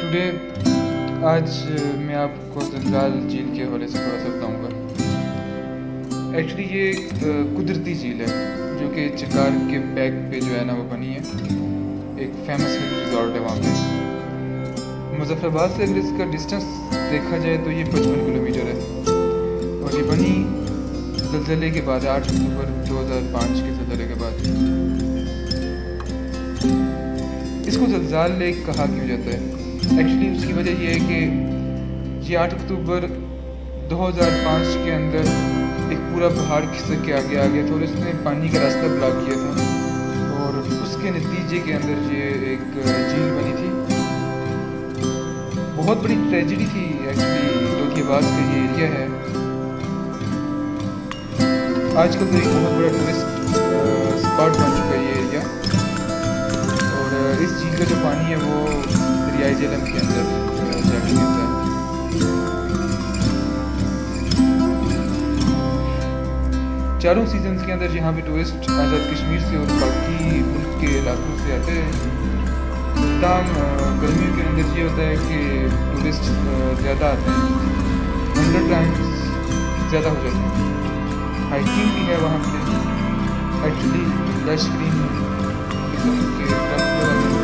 Today आज मैं आपको जंजाल झील के हवाले से थोड़ा सा बताऊँगा। एक्चुअली ये एक कुदरती झील है जो कि चिकार के बैक पे जो है ना वो बनी है। एक फेमस हिल रिजॉर्ट है वहाँ पे। मुजफ्फराबाद से अगर इसका डिस्टेंस देखा जाए तो ये 55 किलोमीटर है और ये बनी ज़लज़ले के बाद 8 अक्टूबर 2005 के ज़लज़ले के बाद। इसको ज़लज़ाल लेक कहा क्यों जाता है? एक्चुअली उसकी वजह यह है कि ये 8 अक्टूबर 2005 के अंदर एक पूरा पहाड़ खिसक के आगे आ गया था और इसने पानी का रास्ता ब्लॉक किया था और उसके नतीजे के अंदर ये एक झील बनी थी। बहुत बड़ी ट्रेजेडी थी एक्चुअली। लोधियाबाद का ये एरिया है आजकल तो एक बहुत बड़ा टूरिस्ट स्पॉट बन चुका है ये एरिया। और इस झील का जो पानी है वो दरियाई झेलम के अंदर जाके गिरता है। चारों सीजन्स के अंदर यहाँ पे टूरिस्ट आज़ाद कश्मीर से और बाकी मुल्क के इलाकों से आते हैं। तमाम गर्मियों के अंदर ये होता है कि टूरिस्ट ज़्यादा आते हैं, 100 टाइम्स ज़्यादा हो जाते हैं। हाइकिंग भी है वहाँ पे एक्चुअली लश ग्रीन किस्म के दरख्त वगैरह।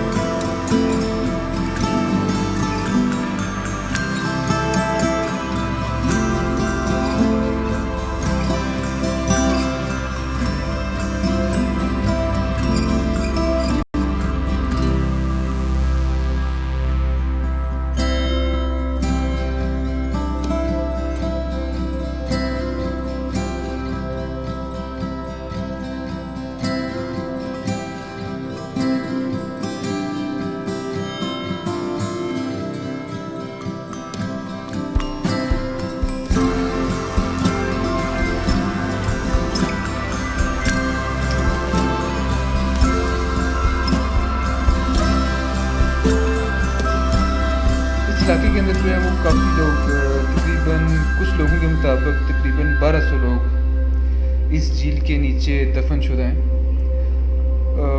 इलाके के अंदर जो है वो काफ़ी लोग तकरीबन कुछ लोगों के मुताबिक तकरीबन 1200 लोग इस झील के नीचे दफनशुदा हैं।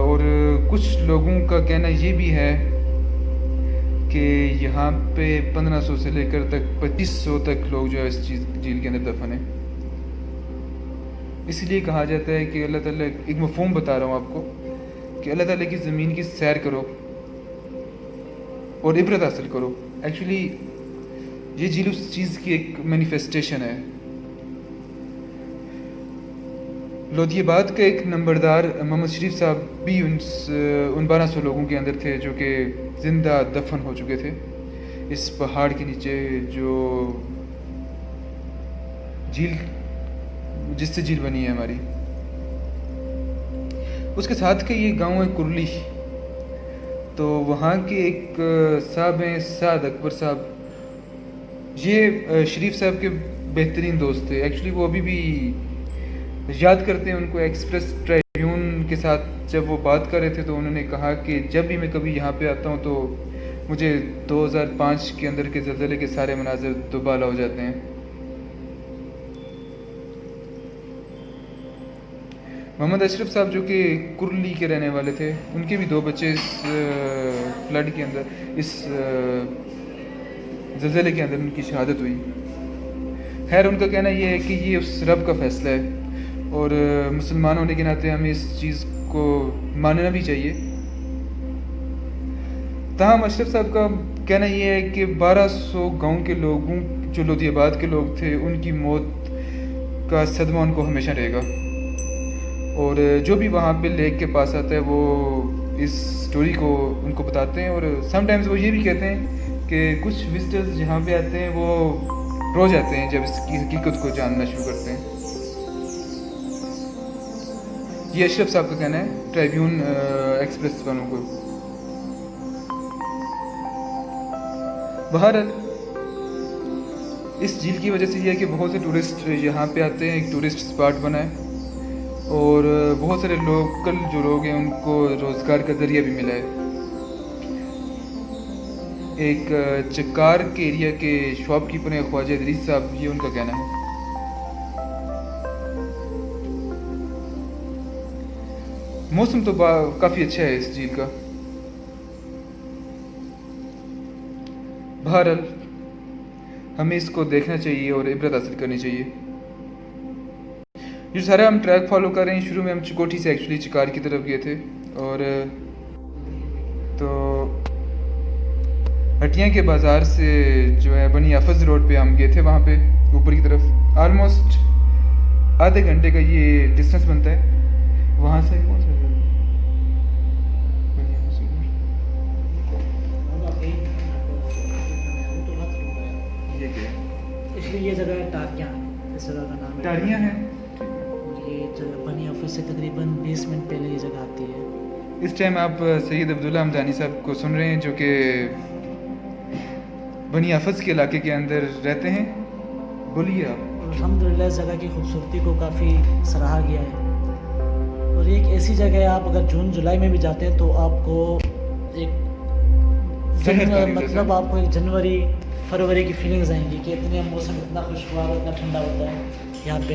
और कुछ लोगों का कहना ये भी है कि यहाँ पे 1500 से लेकर तक 2500 तक लोग जो है इस झील के अंदर दफन हैं। इसलिए कहा जाता है कि अल्लाह ताला, एक मफ़हूम बता रहा हूँ आपको, कि अल्लाह ताला की ज़मीन की सैर करो और इबरत हासिल करो। एक्चुअली ये झील उस चीज़ की एक मैनिफेस्टेशन है। लोधियाबाद का एक नंबरदार मोहम्मद शरीफ साहब भी उन 1200 लोगों के अंदर थे जो कि ज़िंदा दफन हो चुके थे इस पहाड़ के नीचे, जो झील जिससे झील बनी है हमारी। उसके साथ के ये गांव है कुरली, तो वहाँ के एक साहब हैं साद अकबर साहब। ये शरीफ साहब के बेहतरीन दोस्त थे। एक्चुअली वो अभी भी याद करते हैं उनको। एक्सप्रेस ट्रिब्यून के साथ जब वो बात कर रहे थे तो उन्होंने कहा कि जब भी मैं कभी यहाँ पे आता हूँ तो मुझे 2005 के अंदर के ज़लज़ले के सारे मनाज़र दोबारा हो जाते हैं। मोहम्मद अशरफ साहब जो कि कुरली के रहने वाले थे, उनके भी 2 बच्चे इस फ्लड के अंदर, इस ज़लज़ले के अंदर उनकी शहादत हुई। खैर उनका कहना यह है कि ये उस रब का फ़ैसला है और मुसलमान होने के नाते हमें इस चीज़ को मानना भी चाहिए। ताहम अशरफ साहब का कहना यह है कि 1200 गाँव के लोगों, जो लोधियाबाद के लोग थे, उनकी मौत का सदमा उनको हमेशा रहेगा। और जो भी वहाँ पे लेक के पास आता है वो इस स्टोरी को उनको बताते हैं। और समटाइम्स वो ये भी कहते हैं कि कुछ विजिटर्स जहाँ पे आते हैं वो रो जाते हैं जब इसकी हकीकत को जानना शुरू करते हैं। ये अशरफ साहब का कहना है ट्रिब्यून एक्सप्रेस वालों को। बहरहाल इस झील की वजह से ये है कि बहुत से टूरिस्ट यहाँ पे आते हैं, एक टूरिस्ट स्पॉट बना है और बहुत सारे लोकल जो लोग हैं उनको रोज़गार का ज़रिया भी मिला है। एक चक्कार के एरिया के शॉपकीपर हैं ख्वाजा इदरीस साहब, ये उनका कहना है। मौसम तो काफ़ी अच्छा है इस झील का। बहरहाल हमें इसको देखना चाहिए और इबरत हासिल करनी चाहिए। जो सारा हम ट्रैक फॉलो कर रहे हैं, शुरू में हम चिकोठी से एक्चुअली चिकार की तरफ गए थे और तो हटिया के बाज़ार से जो है बनी हाफिज़ रोड पे हम गए थे, वहाँ पे ऊपर की तरफ ऑलमोस्ट आधे घंटे का ये डिस्टेंस बनता है। वहाँ से कौन सा ये क्या है? इसलिए ये जगह है टारियाँ, इस जगह का नाम है टारियाँ हैं। ये जगह बनी ऑफिस से तकरीबन 20 मिनट पहले ये जगह आती है। इस टाइम आप सैयद अब्दुल्ला हमदानी साहब को सुन रहे हैं, जो कि बनी हाफिज़ के इलाके के अंदर रहते हैं। बोलिए आप। अल्हम्दुलिल्लाह इस जगह की खूबसूरती को काफ़ी सराहा गया है और ये एक ऐसी जगह है, आप अगर जून जुलाई में भी जाते हैं तो आपको एक मतलब आपको एक जनवरी फरवरी की फीलिंग्स आएंगी कि इतने मौसम इतना खुशगवार और इतना ठंडा होता है यहाँ पे।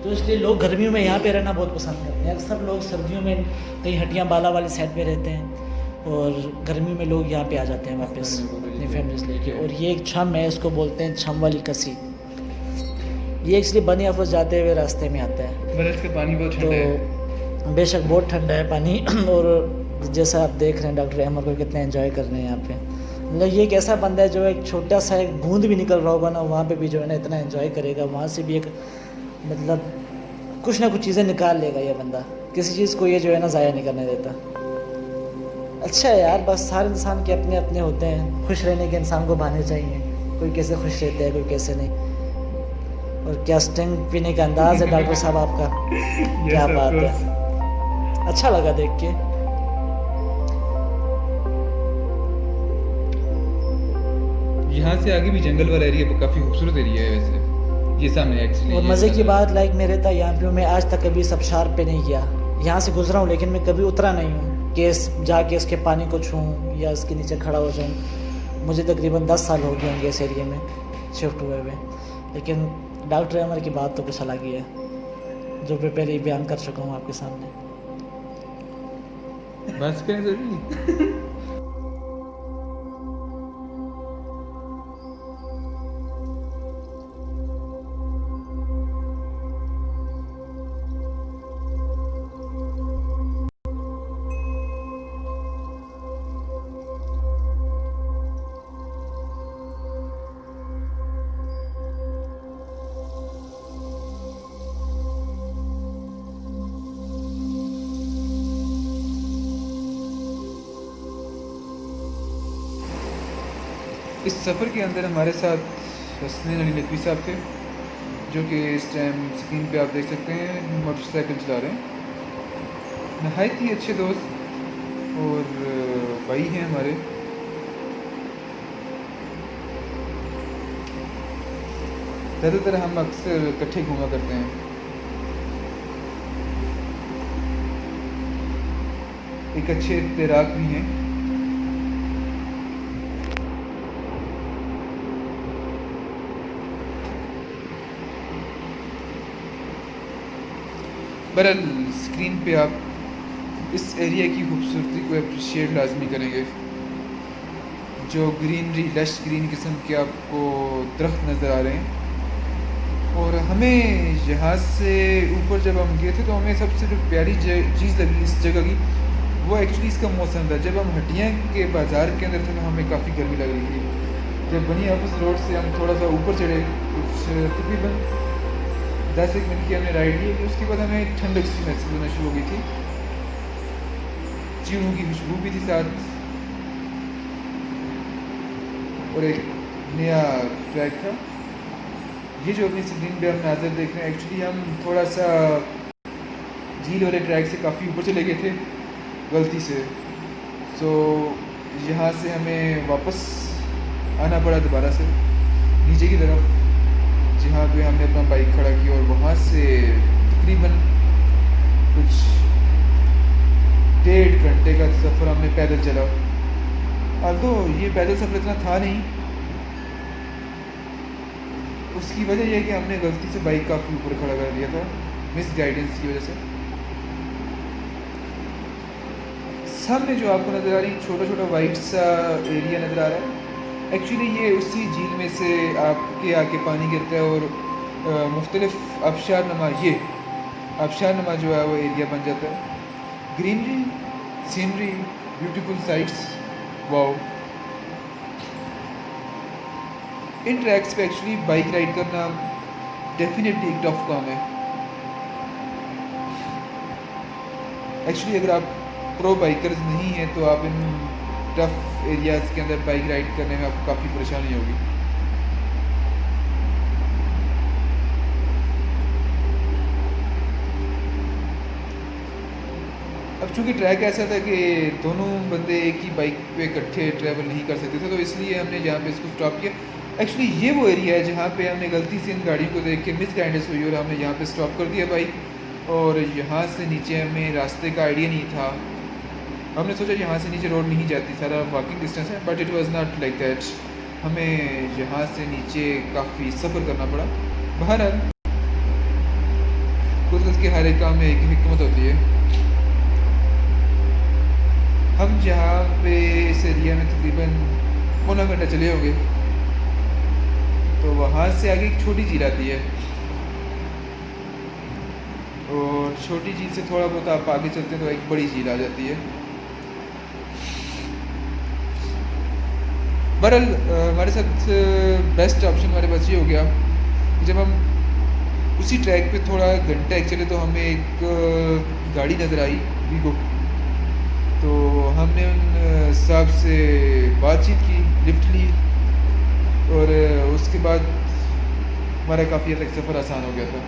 तो इसलिए लोग गर्मियों में यहाँ पे रहना बहुत पसंद करते हैं। अक्सर लोग सर्दियों में कई हटियाँ बाला वाली साइड पे रहते हैं और गर्मियों में लोग यहाँ पे आ जाते हैं वापस अपनी फैमिलीज लेके। और ये एक छम है, इसको बोलते हैं छम वाली कसी। ये एक्चुअली बनी हाफिज़ जाते हुए रास्ते में आता है। बरस का पानी बहुत ठंडा है। तो बेशक बहुत ठंडा है पानी और जैसा आप देख रहे हैं डॉक्टर अहमद को कितना एंजॉय कर रहे हैं यहाँ पे। मतलब ये एक ऐसा बंदा है जो एक छोटा सा एक बूंद भी निकल रहा होगा ना, वहाँ पे भी जो है ना इतना एंजॉय करेगा, वहाँ से भी एक मतलब कुछ ना कुछ चीज़ें निकाल लेगा ये बंदा। किसी चीज़ को ये जो है ना ज़ाया नहीं करने देता। अच्छा है यार, बस हर इंसान के अपने अपने होते हैं, खुश रहने के इंसान को बहाने चाहिए। कोई कैसे खुश रहता है, कोई कैसे नहीं। और क्या स्टिंग पीने का अंदाज़ है डॉक्टर साहब आपका, क्या बात है, अच्छा लगा देख के। यहाँ से आगे भी जंगल वाला एरिया काफ़ी खूबसूरत एरिया है वैसे, ये सामने एक्चुअली। और मज़े की बात लाइक मैं रहता यहाँ पे, मैं आज तक कभी सबशार पे नहीं गया। यहाँ से गुजरा हूँ लेकिन मैं कभी उतरा नहीं हूँ कि जाके इसके पानी को छूँ या इसके नीचे खड़ा हो जाऊँ। मुझे तकरीबन 10 साल हो गए होंगे इस एरिया में शिफ्ट हुए हुए। लेकिन डॉक्टर अमर की बात तो कुछ अलग ही है, जो मैं पहले ही बयान कर चुका हूँ आपके सामने। बस करें जरूरी। इस सफ़र के अंदर हमारे साथ हसनैन अली नकवी साहब थे, जो कि इस टाइम स्क्रीन पे आप देख सकते हैं मोटरसाइकिल चला रहे हैं। नहायत ही अच्छे दोस्त और भाई हैं हमारे। ज़्यादातर हम अक्सर इकट्ठे घूमा करते हैं। एक अच्छे तैराक भी हैं। बहरहाल स्क्रीन पे आप इस एरिया की खूबसूरती को अप्रिशिएट लाजमी करेंगे। जो ग्रीनरी लश ग्रीन किस्म के आपको दरख्त नज़र आ रहे हैं। और हमें यहाँ से ऊपर जब हम गए थे तो हमें सबसे जो प्यारी चीज़ लगी इस जगह की, वो एक्चुअली इसका मौसम था। जब हम हटिया के बाज़ार के अंदर थे तो हमें काफ़ी गर्मी लग रही थी। जब बनी हाफिज़ रोड से हम थोड़ा सा ऊपर चढ़े, कुछ तकरीबन 10 एक मिनट की हमने राइड ली, उसके बाद हमें ठंडक सी महसूस होना शुरू हो गई थी। चीड़ों की खुशबू भी थी साथ, और एक नया ट्रैक था। ये जो अपनी स्क्रीन पे हम नाज़र देख रहे हैं, एक्चुअली हम थोड़ा सा झील वाले ट्रैक से काफ़ी ऊपर चले गए थे गलती से। सो यहाँ से हमें वापस आना पड़ा दोबारा से नीचे की तरफ, जहाँ पे हमने अपना बाइक खड़ा किया और वहाँ से तकरीबन कुछ 1.5 घंटे का सफ़र हमने पैदल चला। तो ये पैदल सफ़र इतना था नहीं, उसकी वजह यह है कि हमने गलती से बाइक काफ़ी ऊपर खड़ा कर दिया था, मिस गाइडेंस की वजह से। सामने जो आपको नज़र आ रही छोटा छोटा वाइट सा एरिया नज़र आ रहा है, एक्चुअली ये उसी झील में से आपके आके पानी गिरता है और मुख्तलिफ आबशारनुमा जो है वो एरिया बन जाता है। Greenery, scenery, beautiful sites, wow. इन ट्रैक्स पे एक्चुअली बाइक राइड करना डेफिनेटली एक टफ काम है। एक्चुअली अगर आप प्रो बाइकर्स नहीं हैं तो आप इन टफ एरियाज़ के अंदर बाइक राइड करने में आपको काफ़ी परेशानी होगी। अब चूंकि ट्रैक ऐसा था कि दोनों बंदे एक ही बाइक पे इकट्ठे ट्रैवल नहीं कर सकते थे, तो इसलिए हमने यहाँ पे इसको स्टॉप किया। एक्चुअली ये वो एरिया है जहाँ पे हमने गलती से इन गाड़ियों को देख के मिसगाइडेंस हुई और हमने यहाँ पे स्टॉप कर दिया बाइक, और यहाँ से नीचे हमें रास्ते का आइडिया नहीं था। हमने सोचा यहाँ से नीचे रोड नहीं जाती, सारा वॉकिंग डिस्टेंस है, but it was not like that. हमें यहाँ से नीचे काफ़ी सफ़र करना पड़ा। बहरहाल कुदरत के हर एक काम में एक हिकमत होती है। हम जहाँ पे इस एरिया में तकरीबन पौना घंटा चले होंगे, तो वहाँ से आगे एक छोटी झील आती है, और छोटी झील से थोड़ा बहुत आप आगे चलते हैं तो एक बड़ी झील आ जाती है। बहरहाल हमारे साथ बेस्ट ऑप्शन हमारे पास ये हो गया कि जब हम उसी ट्रैक पे थोड़ा घंटा एक चले तो हमें एक गाड़ी नज़र आई वीगो। तो हमने उन साहब से बातचीत की, लिफ्ट ली, और उसके बाद हमारा काफ़ी हद तक सफ़र आसान हो गया था।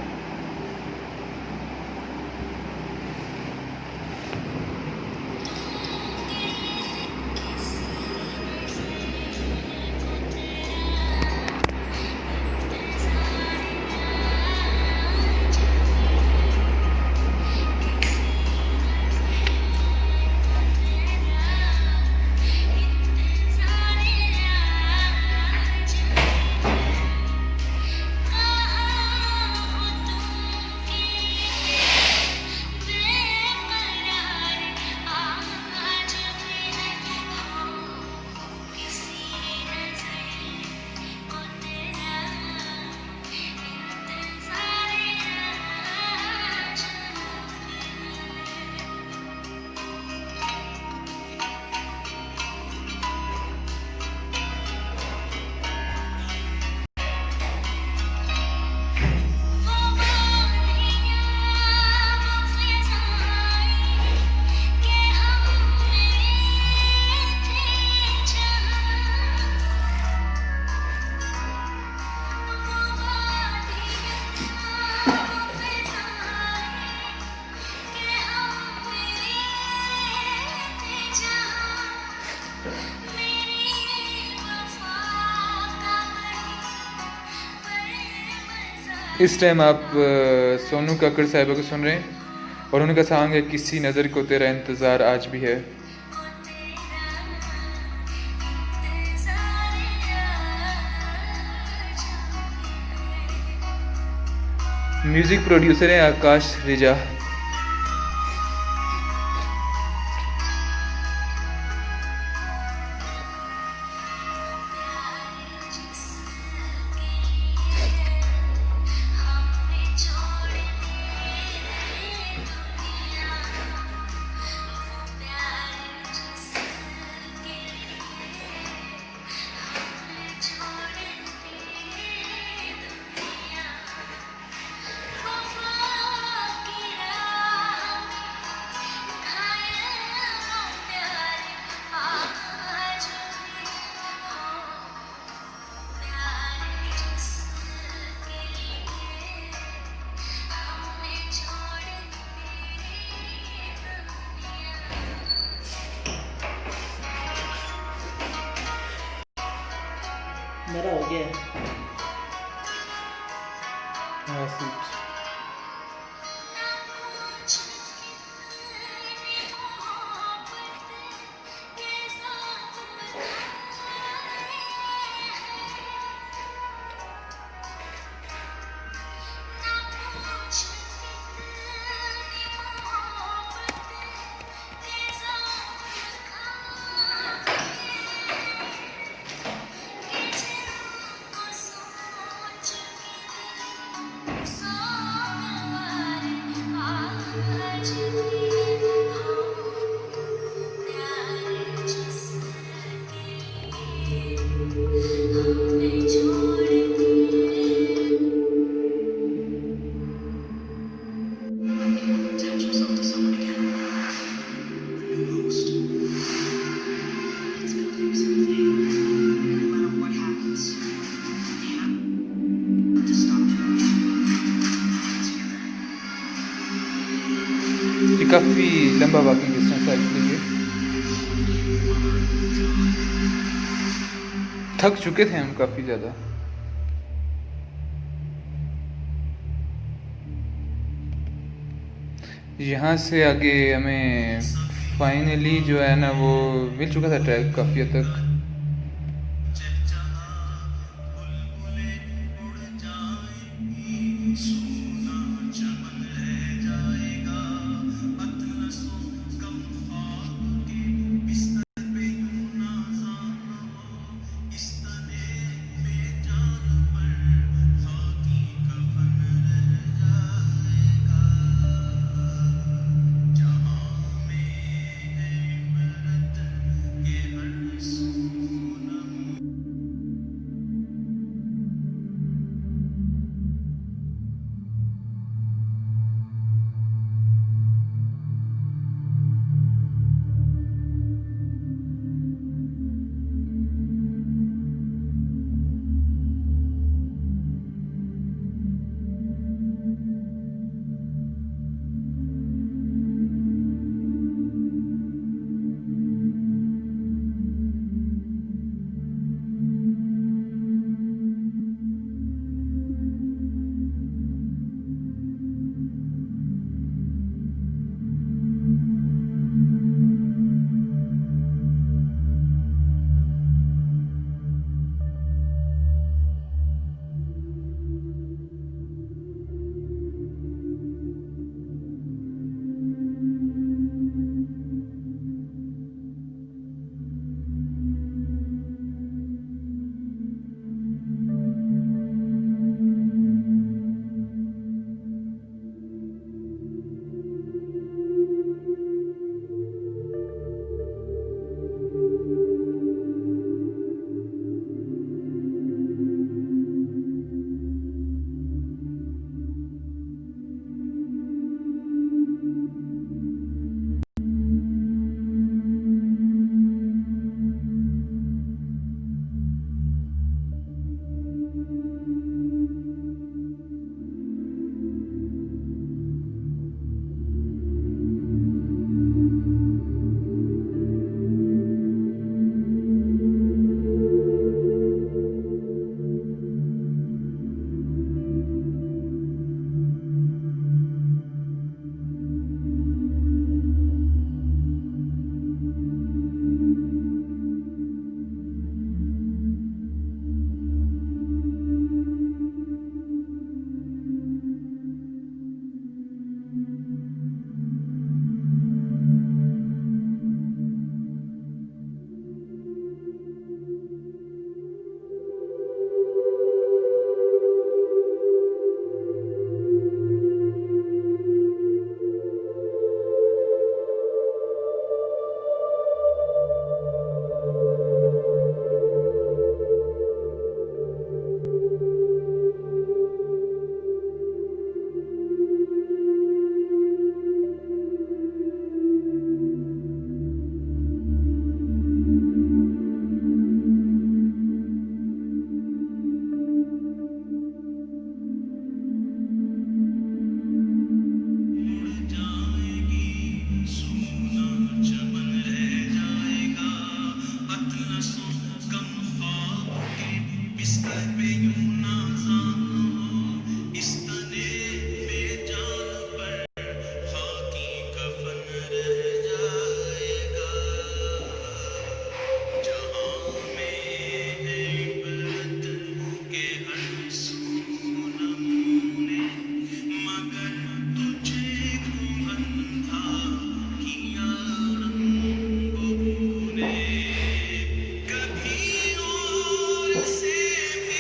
इस टाइम आप सोनू कक्कड़ साहिबा को सुन रहे हैं, और उनका सॉन्ग है किसी नज़र को तेरा इंतज़ार आज भी है। म्यूज़िक प्रोड्यूसर हैं आकाश रिजा। मेरा हो गया है। हाँ seat. Attach yourself to someone again. A new host. It's building something. No matter what happens, they have to stop it together. ये काफ़ी लंबा वॉकिंग डिस्टेंस है एक्चुअली। ये थक चुके थे हम काफ़ी ज़्यादा। यहाँ से आगे हमें फाइनली जो है ना वो मिल चुका था ट्रैक काफ़ी हद तक।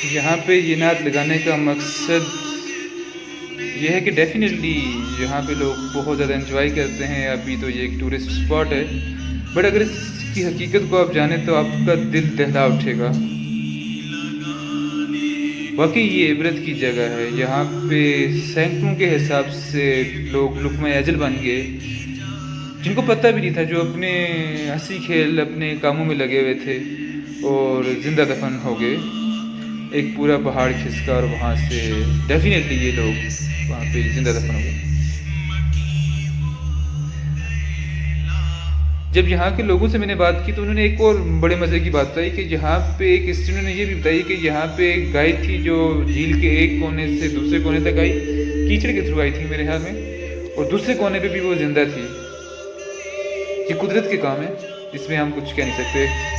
यहाँ पे ये नाद लगाने का मकसद ये है कि डेफिनेटली यहाँ पे लोग बहुत ज़्यादा एंजॉय करते हैं। अभी तो ये एक टूरिस्ट स्पॉट है, बट अगर इसकी हकीकत को आप जाने तो आपका दिल दहला उठेगा। वाकई ये इबरत की जगह है। यहाँ पे सैकड़ों के हिसाब से लोग लुक़्मा अजल बन गए, जिनको पता भी नहीं था, जो अपने हँसी खेल अपने कामों में लगे हुए थे और ज़िंदा दफन हो गए। एक पूरा पहाड़ खिसका और वहाँ से डेफिनेटली ये लोग वहाँ पे ज़िंदा दफन हो गए। जब यहाँ के लोगों से मैंने बात की तो उन्होंने एक और बड़े मज़े की बात बताई कि यहाँ पे एक स्टूडेंट ने ये भी बताई कि यहाँ पे एक गाय थी जो झील के एक कोने से दूसरे कोने तक आई, कीचड़ के थ्रू आई थी मेरे ख्याल में, और दूसरे कोने पे भी वो ज़िंदा थी। ये कुदरत के काम है, इसमें हम कुछ कह नहीं सकते।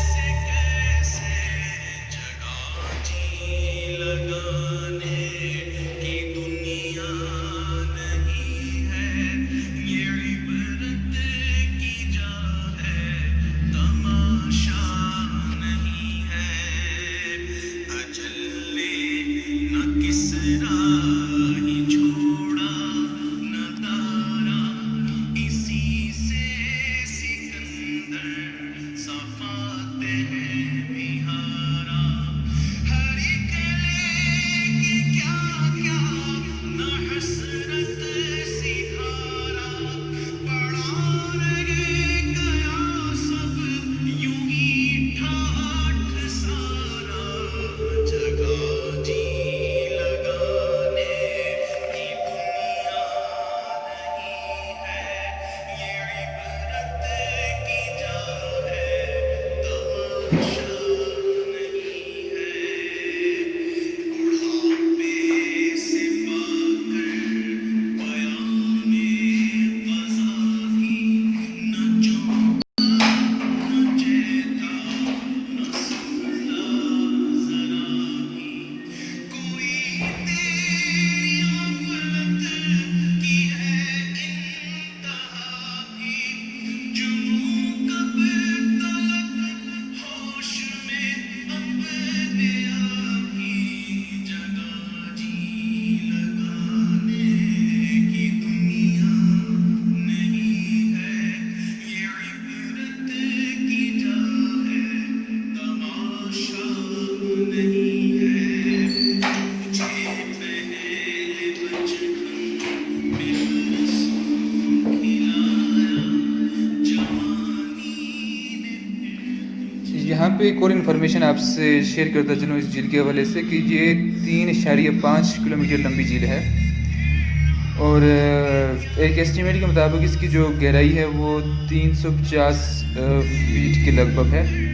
यहाँ पे एक और इन्फॉर्मेशन आपसे शेयर करता चलूँ इस झील के हवाले से कि ये 3.5 किलोमीटर लंबी झील है और एक एस्टीमेट के मुताबिक इसकी जो गहराई है वो 350 फीट के लगभग है।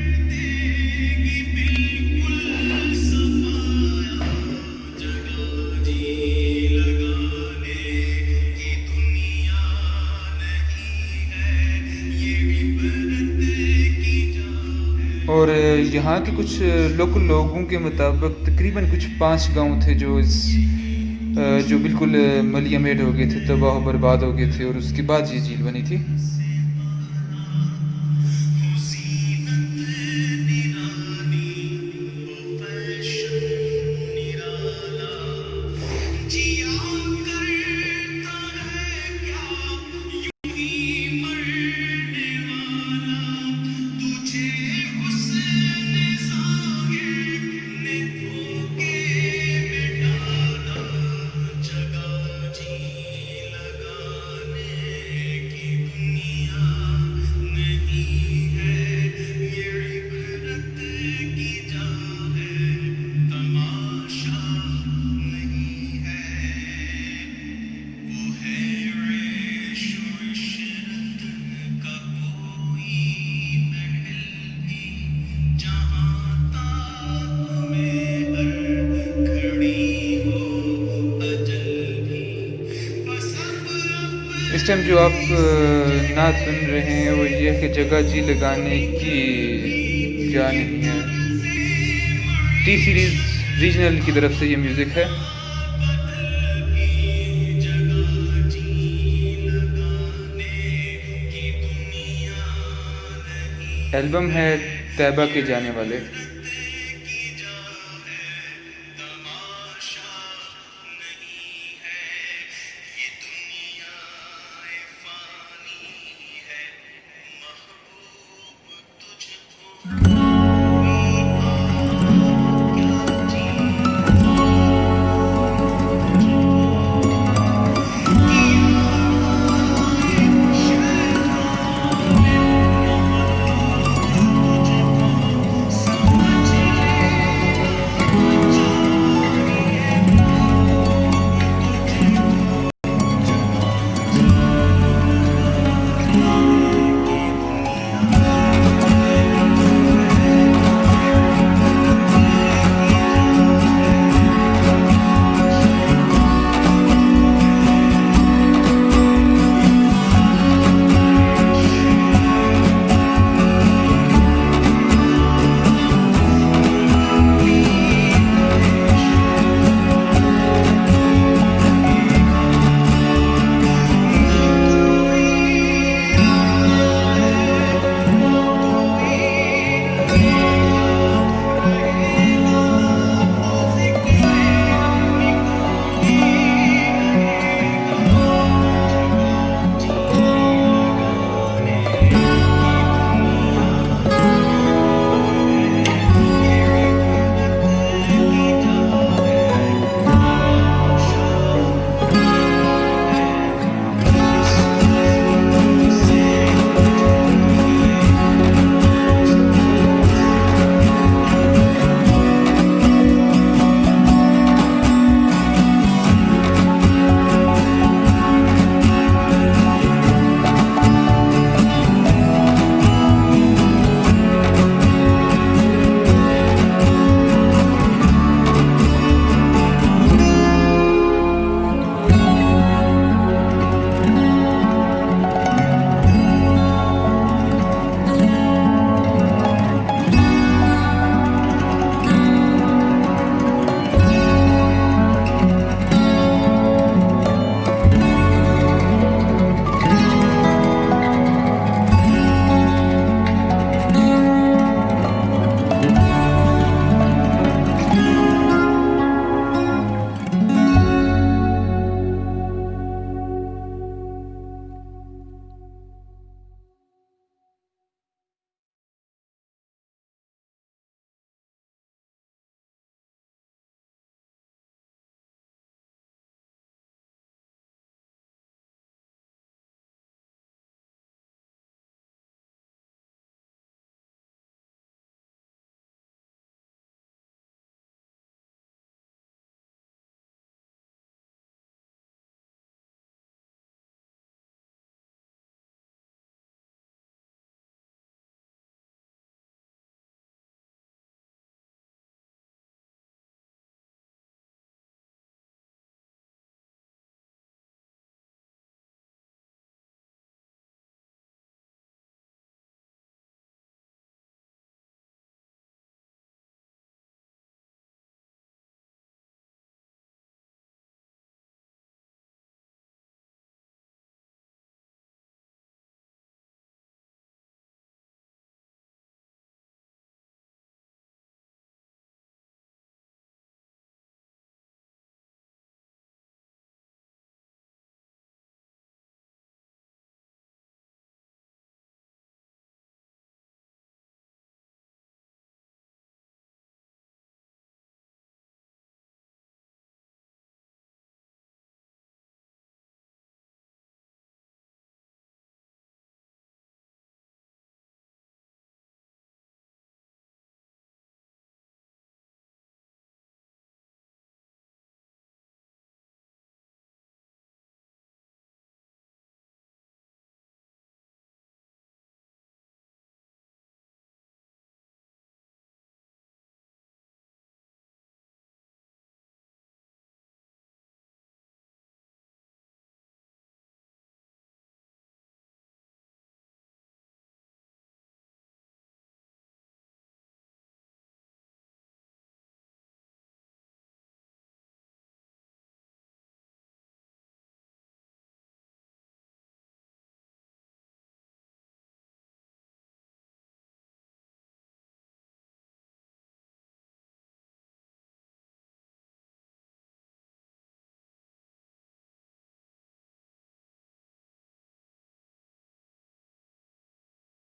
और यहाँ के कुछ लोकल लोगों के मुताबिक तकरीबन कुछ 5 गांव थे जो बिल्कुल मलियामेट हो गए थे, तबाह बर्बाद हो गए थे और उसके बाद ये झील बनी थी। इस टाइम जो आप नात सुन रहे हैं वो ये है कि जगह जी लगाने की क्या नहीं है, टी सीरीज़ रीजनल की तरफ से ये म्यूज़िक है। एल्बम है तैबा के जाने वाले।